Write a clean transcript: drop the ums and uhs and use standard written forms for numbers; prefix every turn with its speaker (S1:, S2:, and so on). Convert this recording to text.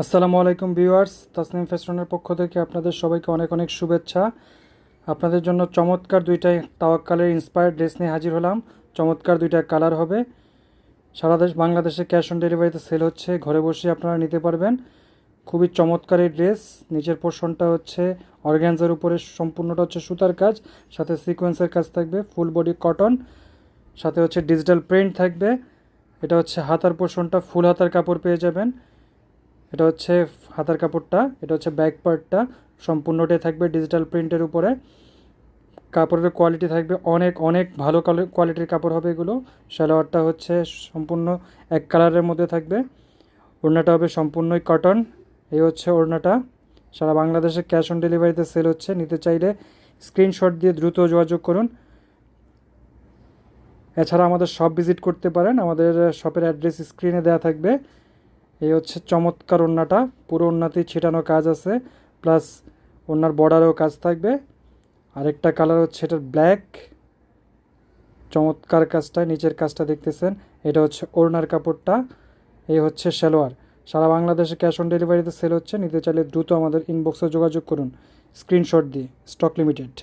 S1: আসসালামু আলাইকুম ভিউয়ার্স, তাসনিম ফ্যাশনের পক্ষ থেকে আপনাদের সবাইকে অনেক অনেক শুভেচ্ছা। আপনাদের জন্য চমৎকার দুইটা তাওয়াক্কালের ইন্সপায়ার্ড ড্রেস নিয়ে হাজির হলাম। চমৎকার দুইটা কালার হবে। সারা বাংলাদেশে ক্যাশ অন ডেলিভারিতে সেল হচ্ছে, ঘরে বসে আপনারা নিতে পারবেন। খুবই চমৎকার এই ড্রেস। নিচের পোর্শনটা হচ্ছে অর্গ্যানজার উপরে, সম্পূর্ণটা হচ্ছে সুতার কাজ, সাথে সিকোয়েন্সের কাজ থাকবে, ফুল বডি কটন, সাথে হচ্ছে ডিজিটাল প্রিন্ট থাকবে। এটা হচ্ছে হাতার পোর্শনটা, ফুল হাতার কাপড় পেয়ে যাবেন। এটা হচ্ছে হাতার কাপড়টা, এটা হচ্ছে ব্যাক পার্টটা, সম্পূর্ণটাই থাকবে ডিজিটাল প্রিন্টের উপরে। কাপড়ের কোয়ালিটি থাকবে অনেক অনেক ভালো কোয়ালিটির কাপড় হবে এগুলো। সালোয়ারটা হচ্ছে সম্পূর্ণ এক কালারের মধ্যে থাকবে। ওড়নাটা হবে সম্পূর্ণই কটন। এই হচ্ছে ওড়নাটা। সারা বাংলাদেশে ক্যাশ অন ডেলিভারিতে সেল হচ্ছে, নিতে চাইলে স্ক্রিনশট দিয়ে দ্রুত যোগাযোগ করুন। এছাড়া আমাদের শপ ভিজিট করতে পারেন, আমাদের শপের অ্যাড্রেস স্ক্রিনে দেওয়া থাকবে। এই হচ্ছে চমৎকার ওড়নাটা, পুরো ওড়নাতেই ছিটানো কাজ আছে, প্লাস ওড়নার বর্ডারেও কাজ থাকবে। আরেকটা কালার হচ্ছে এটার ব্ল্যাক, চমৎকার কাজটা, নিচের কাজটা দেখতেছেন। এটা হচ্ছে ওড়নার কাপড়টা। এই হচ্ছে সালোয়ার। সারা বাংলাদেশে ক্যাশ অন ডেলিভারিতে সেল হচ্ছে, নিতে চাইলে দ্রুত আমাদের ইনবক্সে যোগাযোগ করুন স্ক্রিনশট দিয়ে। Stock limited.